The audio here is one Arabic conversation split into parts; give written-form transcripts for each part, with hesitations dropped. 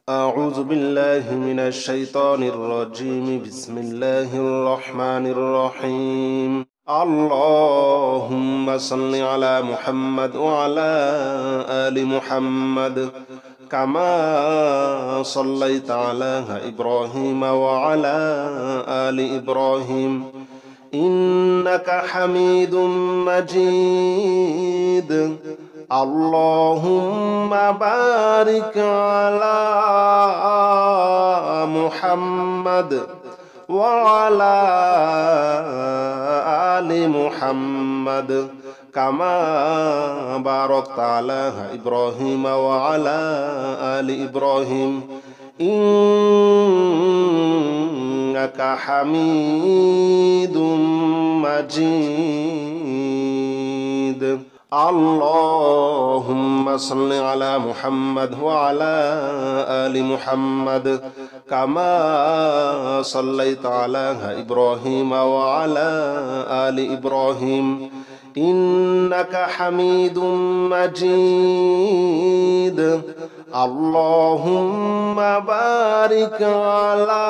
أعوذ بالله من الشيطان الرجيم. بسم الله الرحمن الرحيم. اللهم صل على محمد وعلى آل محمد كما صليت على إبراهيم وعلى آل إبراهيم إنك حميد مجيد. اللهم بارك على محمد وعلى آل محمد كما باركت على إبراهيم وعلى آل إبراهيم إنك حميد مجيد. اللهم صل على محمد وعلى آل محمد كما صليت على إبراهيم وعلى آل إبراهيم إنك حميد مجيد. اللهم بارك على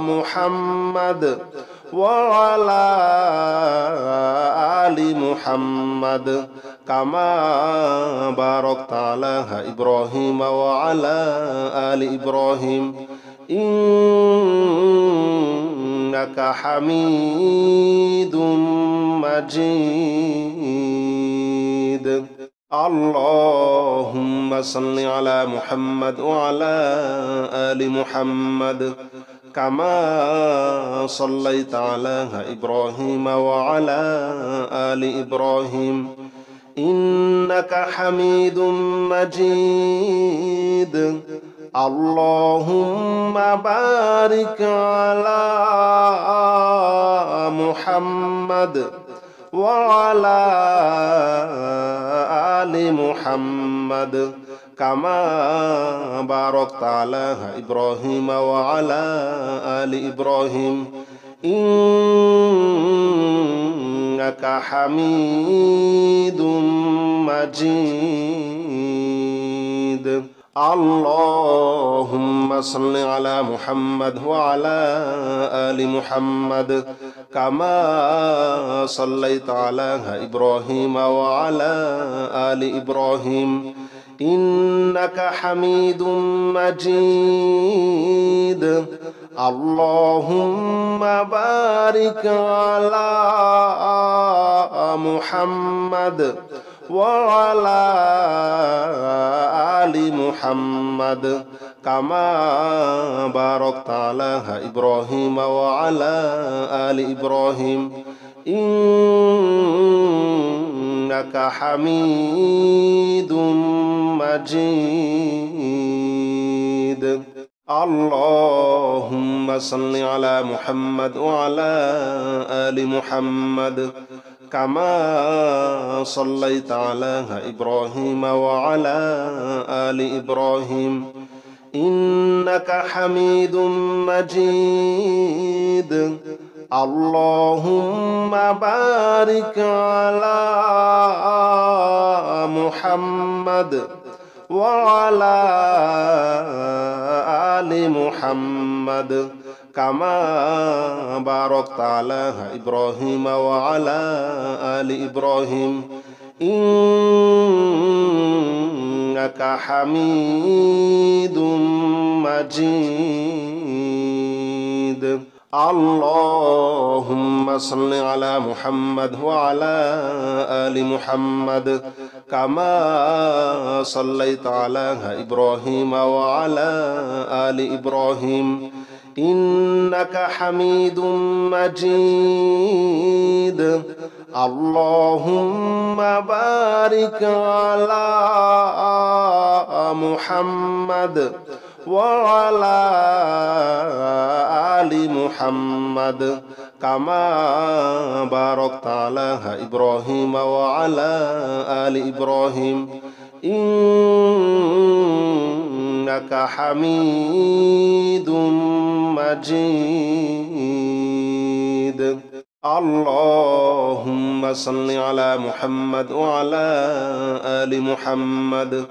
محمد وعلى آل محمد كما باركت على إبراهيم وعلى آل إبراهيم إنك حميد مجيد. اللهم صل على محمد وعلى آل محمد كما صليت على إبراهيم وعلى آل إبراهيم إنك حميد مجيد. اللهم بارك على محمد وعلى آل محمد كما باركت على إبراهيم وعلى آل إبراهيم إنك حميد مجيد. اللهم صل على محمد وعلى آل محمد كما صليت على إبراهيم وعلى آل إبراهيم إنك حميد مجيد. اللهم بارك على محمد وعلى آل محمد كما باركت على إبراهيم وعلى آل إبراهيم إنك حميد مجيد. اللهم صل على محمد وعلى آل محمد كما صليت على إبراهيم وعلى آل إبراهيم إنك حميد مجيد. اللهم بارك على محمد وعلى آل محمد كما باركت على إبراهيم وعلى آل إبراهيم إنك حميد مجيد. اللهم صل على محمد وعلى آل محمد كما صليت على إبراهيم وعلى آل إبراهيم إنك حميد مجيد. اللهم بارك على محمد وعلى آل محمد كما باركت على إبراهيم وعلى آل إبراهيم إنك حميد مجيد. اللهم صل على محمد وعلى آل محمد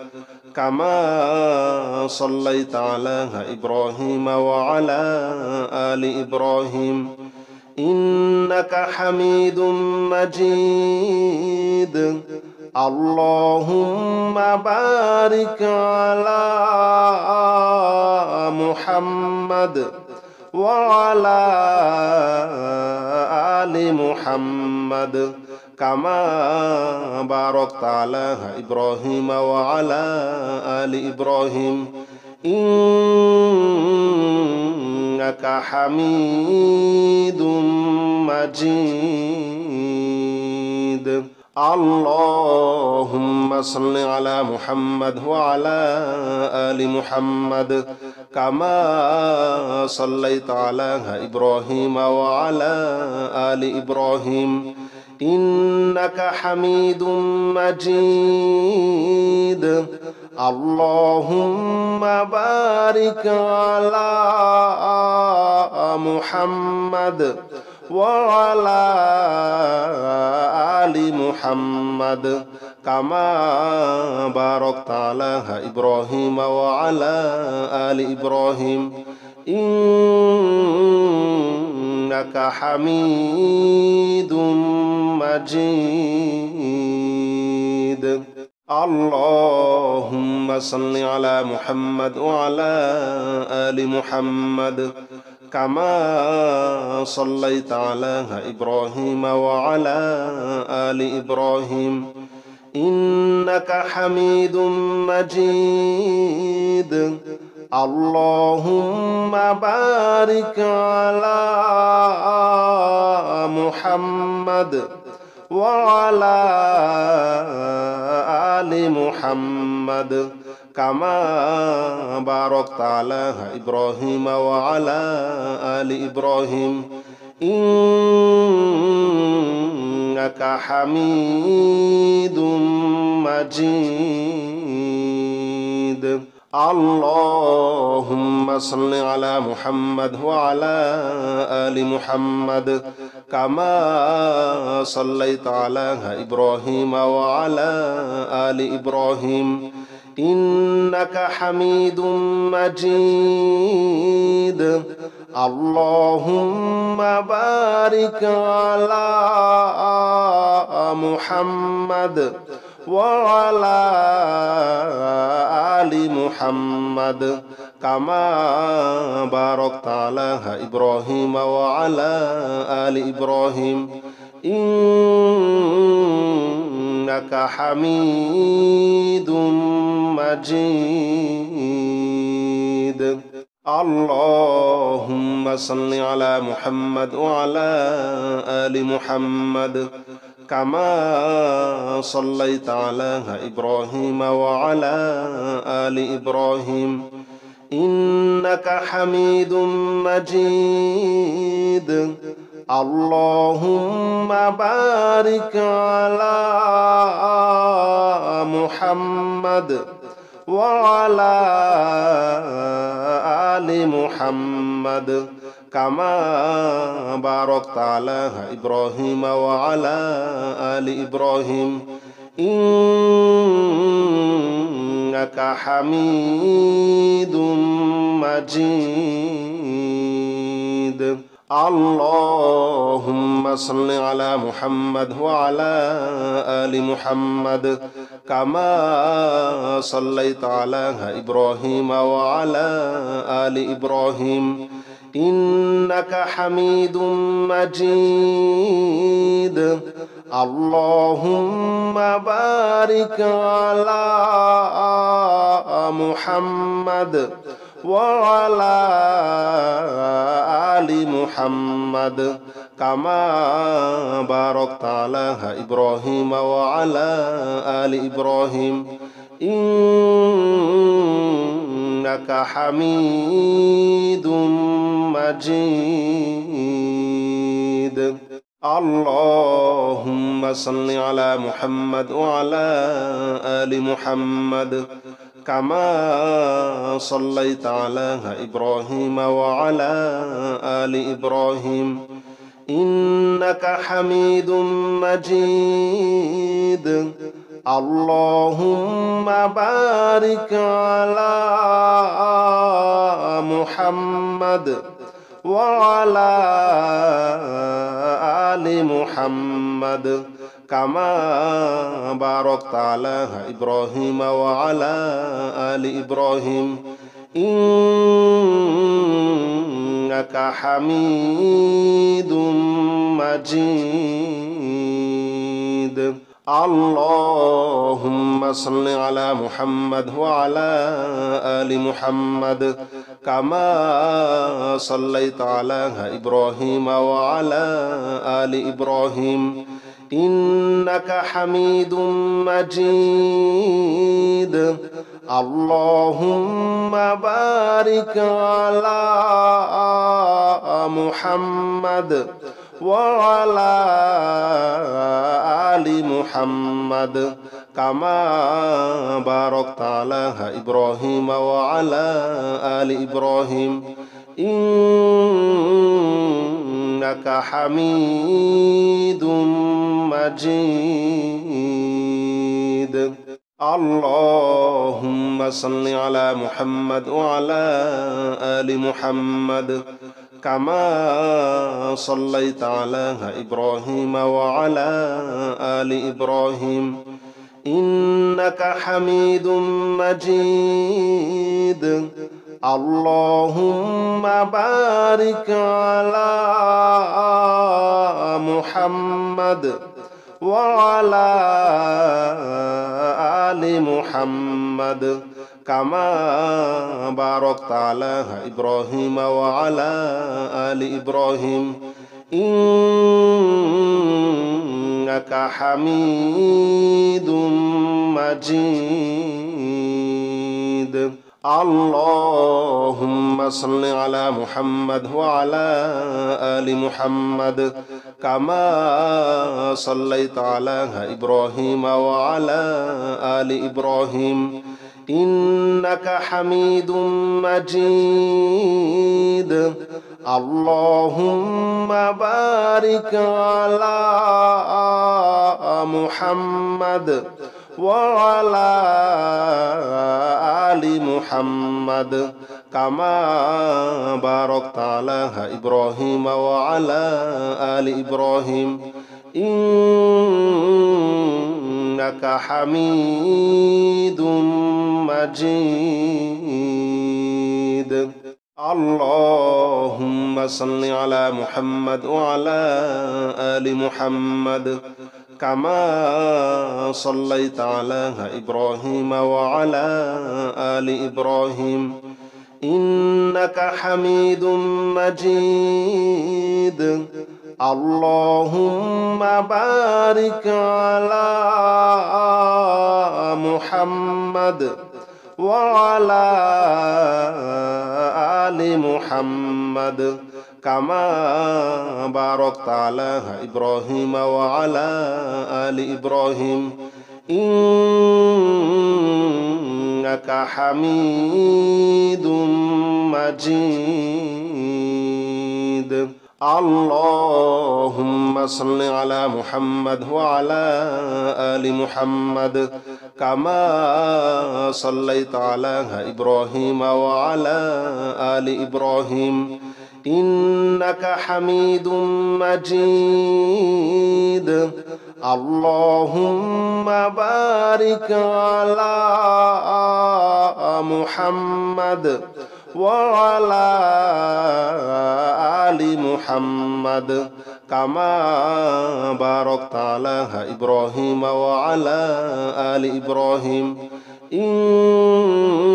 كما صليت على إبراهيم وعلى آل إبراهيم إنك حميد مجيد اللهم بارك على محمد وعلى آل محمد كما باركت على إبراهيم وعلى آل إبراهيم إنك حميد مجيد اللهم صل على محمد وعلى آل محمد كما صليت على إبراهيم وعلى آل إبراهيم إنك حميد مجيد اللهم بارك على محمد وعلى آل محمد كما باركت على إبراهيم وعلى آل إبراهيم إنك حميد مجيد اللهم صل على محمد وعلى آل محمد كما صليت على إبراهيم وعلى آل إبراهيم إنك حميد مجيد اللهم بارك على محمد وعلى آل محمد كما باركت على إبراهيم وعلى آل إبراهيم إنك حميد مجيد اللهم صل على محمد وعلى آل محمد كما صليت على إبراهيم وعلى آل إبراهيم إنك حميد مجيد اللهم بارك على محمد وعلى آل محمد كما باركت على إبراهيم وعلى آل إبراهيم إنك حميد مجيد اللهم صل على محمد وعلى آل محمد كما صليت على إبراهيم وعلى آل إبراهيم إنك حميد مجيد اللهم بارك على محمد وعلى آل محمد كما باركت على إبراهيم وعلى آل إبراهيم إنك حميد مجيد اللهم صل على محمد وعلى آل محمد كما صليت على إبراهيم وعلى آل إبراهيم إنك حميد مجيد اللهم بارك على محمد وعلى آل محمد كما باركت على إبراهيم وعلى آل إبراهيم إنك حميد مجيد اللهم صل على محمد وعلى آل محمد كما صليت على إبراهيم وعلى آل إبراهيم إنك حميد مجيد اللهم بارك على محمد وعلى آل محمد كما باركت على إبراهيم وعلى آل إبراهيم إنك حميد مجيد. اللهم صل على محمد وعلى آل محمد كما صليت على إبراهيم وعلى آل إبراهيم إنك حميد مجيد. اللهم بارك على محمد وعلى آل محمد كما باركت على إبراهيم وعلى آل إبراهيم إنك حميد مجيد. اللهم صل على محمد وعلى آل محمد كما صليت على إبراهيم وعلى آل إبراهيم إنك حميد مجيد. اللهم بارك على محمد وعلى آل محمد كما باركت على إبراهيم وعلى آل إبراهيم إنك حميد مجيد. اللهم صل على محمد وعلى آل محمد كما صليت على إبراهيم وعلى آل إبراهيم إنك حميد مجيد. اللهم بارك على محمد وعلى آل محمد كما باركت على إبراهيم وعلى آل إبراهيم إنك حميد مجيد. اللهم صل على محمد وعلى آل محمد كما صليت على إبراهيم وعلى آل إبراهيم إنك حميد مجيد. اللهم بارك على محمد وعلى آل محمد كما باركت على إبراهيم وعلى آل إبراهيم إنك حميد مجيد. اللهم صل على محمد وعلى آل محمد كما صليت على إبراهيم وعلى آل إبراهيم إنك حميد مجيد. اللهم بارك على محمد وعلى آل محمد كما باركت على إبراهيم وعلى آل إبراهيم إنك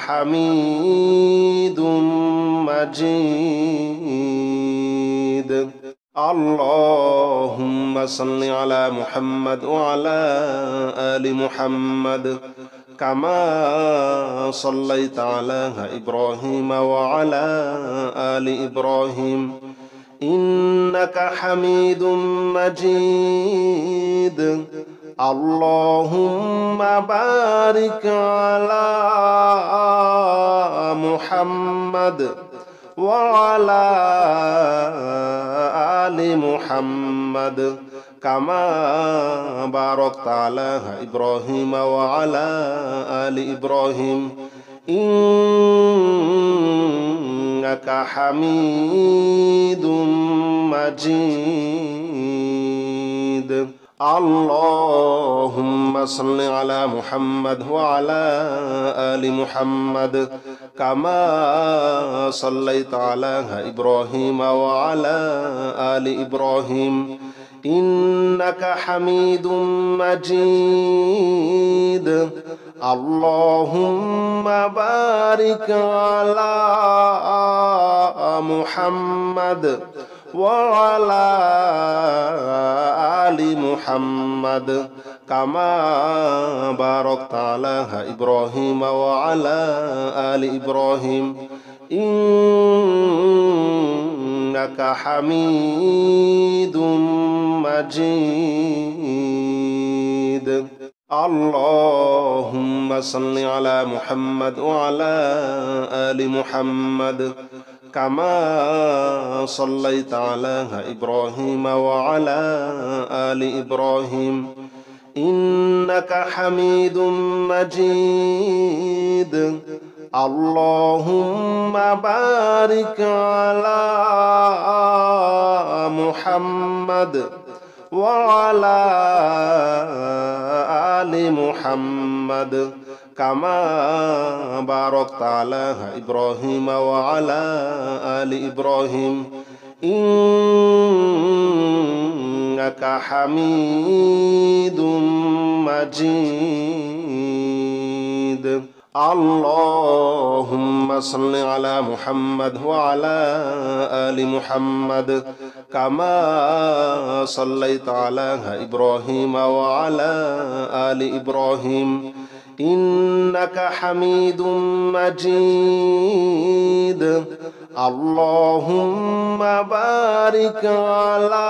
حميد مجيد. اللهم صل على محمد وعلى آل محمد كما صليت على إبراهيم وعلى آل إبراهيم إنك حميد مجيد. اللهم بارك على محمد وعلى آل محمد كما باركت على إبراهيم وعلى آل إبراهيم إنك حميد مجيد. اللهم صل على محمد وعلى آل محمد كما صليت على إبراهيم وعلى آل إبراهيم إنك حميد مجيد. اللهم بارك على محمد وعلى آل محمد كما باركت على إبراهيم وعلى آل إبراهيم إنك حميد مجيد. اللهم صل على محمد وعلى آل محمد كما صليت على إبراهيم وعلى آل إبراهيم إنك حميد مجيد. اللهم بارك على محمد وعلى آل محمد كما باركت على إبراهيم وعلى آل إبراهيم إنك حميد مجيد. اللهم صل على محمد وعلى آل محمد كما صليت على إبراهيم وعلى آل إبراهيم إنك حميد مجيد. اللهم بارك على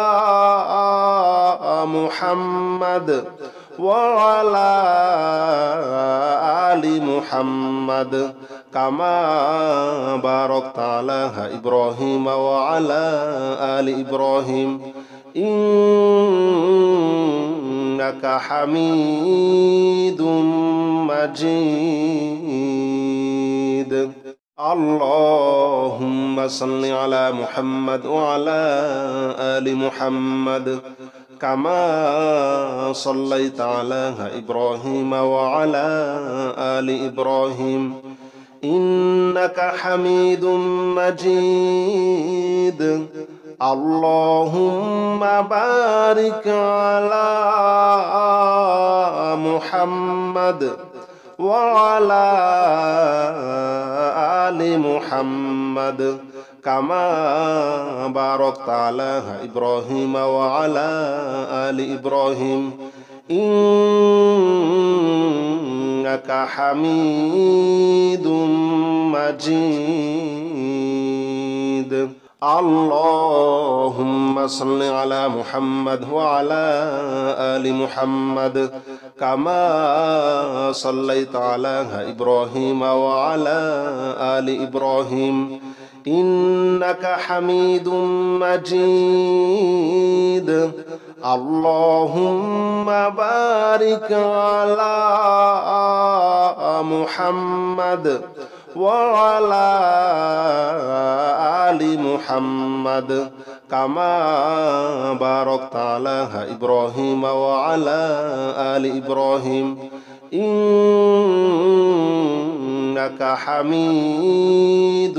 محمد وعلى آل محمد كما باركت على إبراهيم وعلى آل إبراهيم إنك حميد مجيد. اللهم صل على محمد وعلى آل محمد كما صليت على إبراهيم وعلى آل إبراهيم إنك حميد مجيد. اللهم بارك على محمد وعلى آل محمد كما باركت على إبراهيم وعلى آل إبراهيم إنك حميد مجيد. اللهم صل على محمد وعلى آل محمد كما صليت على إبراهيم وعلى آل إبراهيم إنك حميد مجيد. اللهم بارك على محمد وعلى آل محمد كما باركت على إبراهيم وعلى آل إبراهيم إنك حميد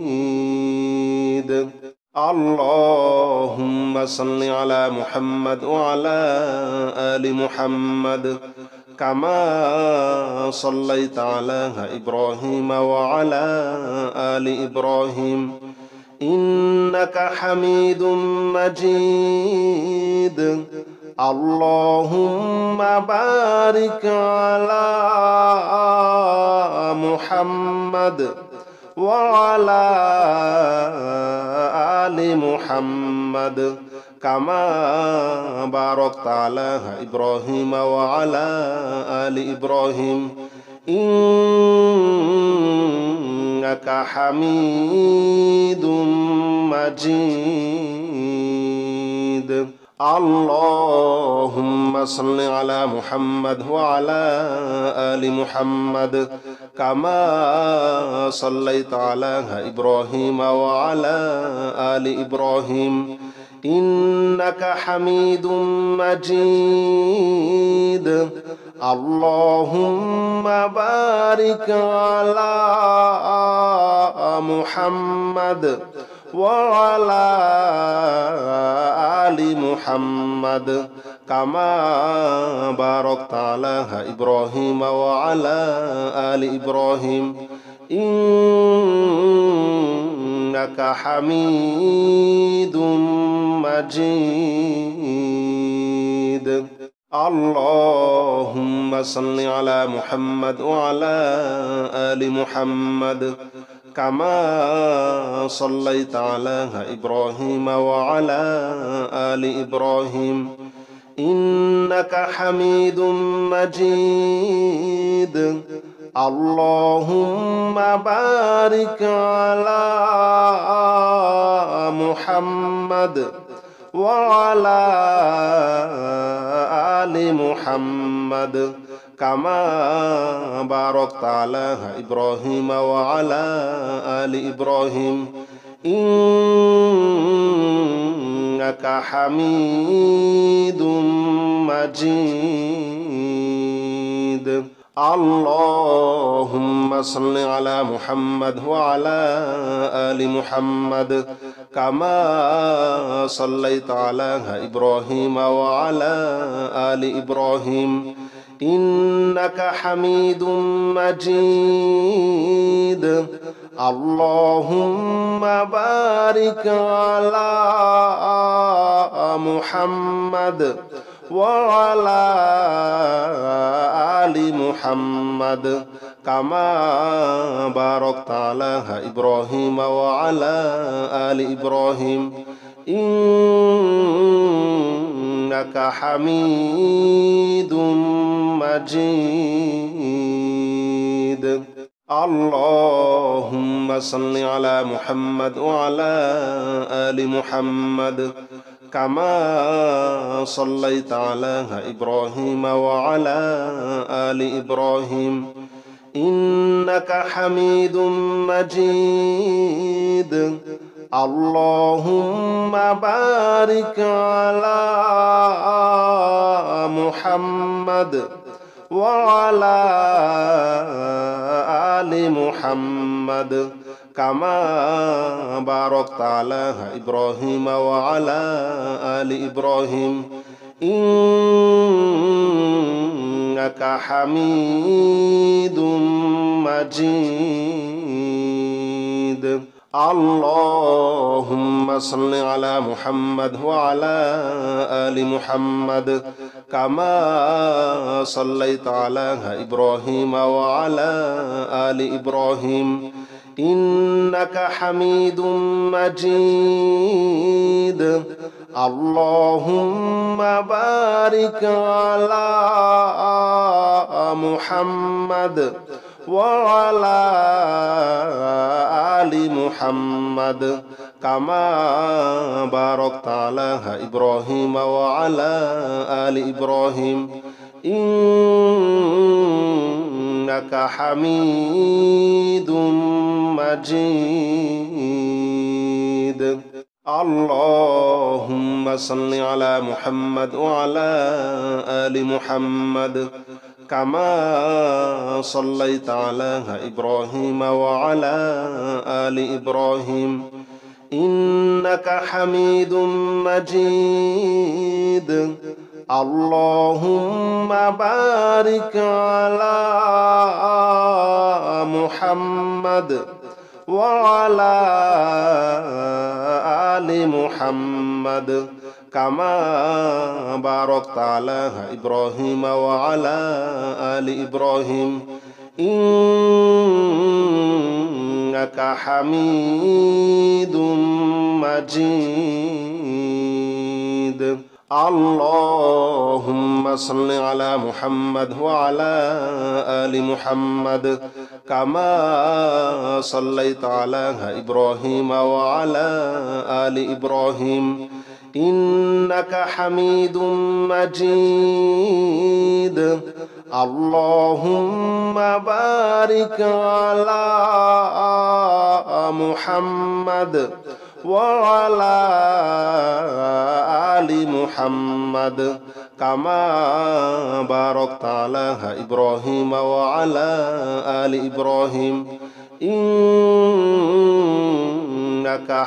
مجيد. اللهم صل على محمد وعلى آل محمد كما صليت على إبراهيم وعلى آل إبراهيم إنك حميد مجيد. اللهم بارك على محمد وعلى آل محمد كما باركت على إبراهيم وعلى آل إبراهيم إنك حميد مجيد. اللهم صل على محمد وعلى آل محمد كما صليت على إبراهيم وعلى آل إبراهيم إنك حميد مجيد اللهم بارك على محمد وعلى آل محمد كما باركت على إبراهيم وعلى آل إبراهيم إنك حميد مجيد اللهم صل على محمد وعلى آل محمد كما صليت على إبراهيم وعلى آل إبراهيم إنك حميد مجيد اللهم بارك على محمد وعلى آل محمد كما باركت على إبراهيم وعلى آل إبراهيم إنك حميد مجيد اللهم صل على محمد وعلى آل محمد كما صليت على إبراهيم وعلى آل إبراهيم إنك حميد مجيد اللهم بارك على محمد وعلى آل محمد كما باركت على إبراهيم وعلى آل إبراهيم إنك حميد مجيد اللهم صل على محمد وعلى آل محمد كما صليت على إبراهيم وعلى آل إبراهيم إنك حميد مجيد اللهم بارك على محمد وعلى آل محمد كما باركت على إبراهيم وعلى آل إبراهيم إنك حميد مجيد اللهم صل على محمد وعلى آل محمد كما صليت على إبراهيم وعلى آل إبراهيم إنك حميد مجيد اللهم بارك على محمد وعلى آل محمد كما باركت على إبراهيم وعلى آل إبراهيم إنك حميد مجيد اللهم صل على محمد وعلى آل محمد كما صليت على إبراهيم وعلى آل إبراهيم إنك حميد مجيد اللهم بارك على محمد وعلى آل محمد كما باركت على إبراهيم وعلى آل إبراهيم إنك حميد مجيد اللهم صل على محمد وعلى آل محمد كما صليت على إبراهيم وعلى آل إبراهيم إنك حميد مجيد. اللهم بارك على محمد وعلى آل محمد كما باركت على إبراهيم وعلى آل إبراهيم إنك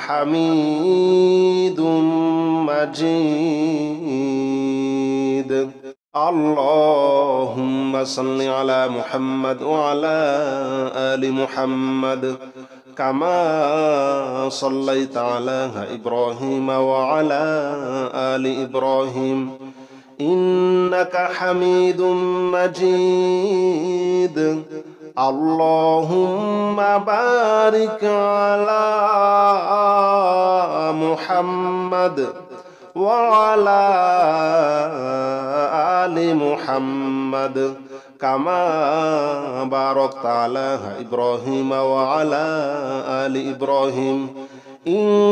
حميد مجيد. اللهم صل على محمد وعلى آل محمد كما صليت على إبراهيم وعلى آل إبراهيم إنك حميد مجيد. اللهم بارك على محمد وعلى آل محمد كما باركت على إبراهيم وعلى آل إبراهيم إنك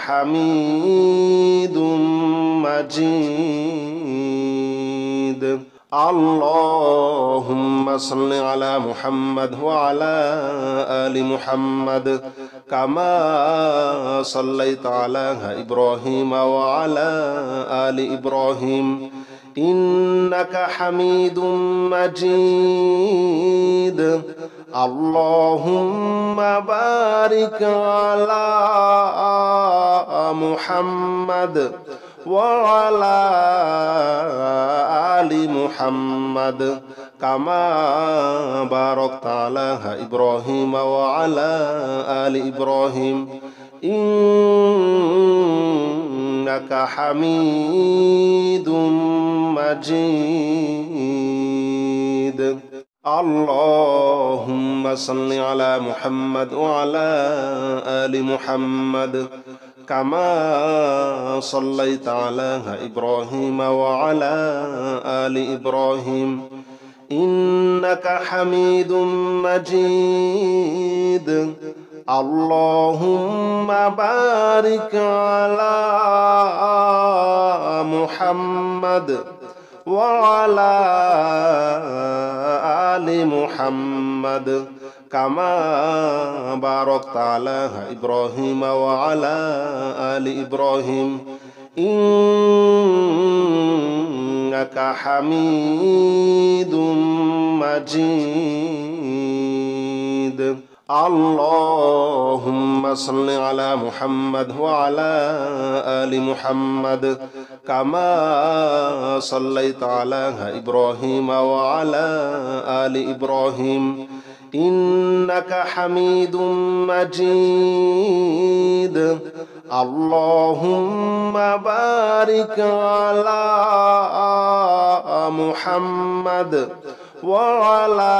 حميد مجيد. اللهم صل على محمد وعلى آل محمد كما صليت على إبراهيم وعلى آل إبراهيم إنك حميد مجيد. اللهم بارك على محمد وعلى آل محمد كما باركت على إبراهيم وعلى آل إبراهيم إنك حميد مجيد. اللهم صل على محمد وعلى آل محمد كما صليت على إبراهيم وعلى آل إبراهيم إنك حميد مجيد. اللهم بارك على محمد وعلى آل محمد كما باركت على إبراهيم وعلى آل إبراهيم إنك حميد مجيد. اللهم صل على محمد وعلى آل محمد كما صليت على إبراهيم وعلى آل إبراهيم إنك حميد مجيد. اللهم بارك على محمد وعلى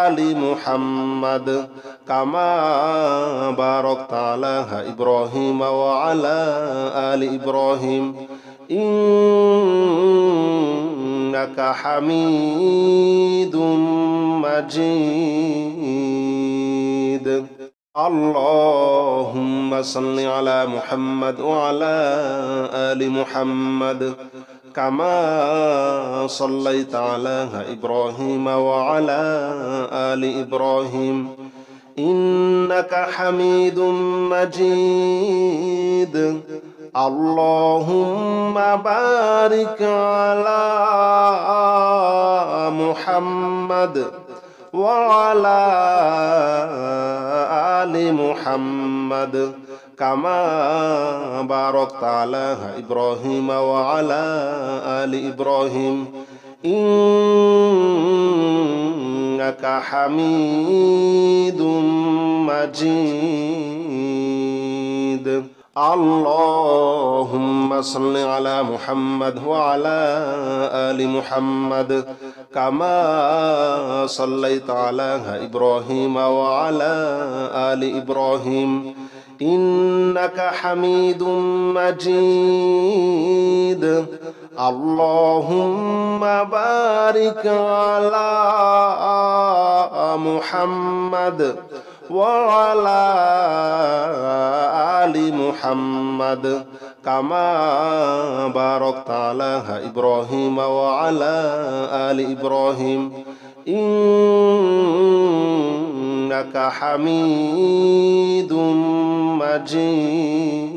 آل محمد كما باركت على إبراهيم وعلى آل إبراهيم إنك حميد مجيد. اللهم صل على محمد وعلى آل محمد كما صليت على إبراهيم وعلى آل إبراهيم إنك حميد مجيد. اللهم بارك على محمد وعلى آل محمد كما باركت على إبراهيم وعلى آل إبراهيم إنك حميد مجيد. اللهم صل على محمد وعلى آل محمد كما صليت على إبراهيم وعلى آل إبراهيم إنك حميد مجيد. اللهم بارك على محمد وعلى آل محمد كما باركت على إبراهيم وعلى آل إبراهيم إنك حميد مجيد.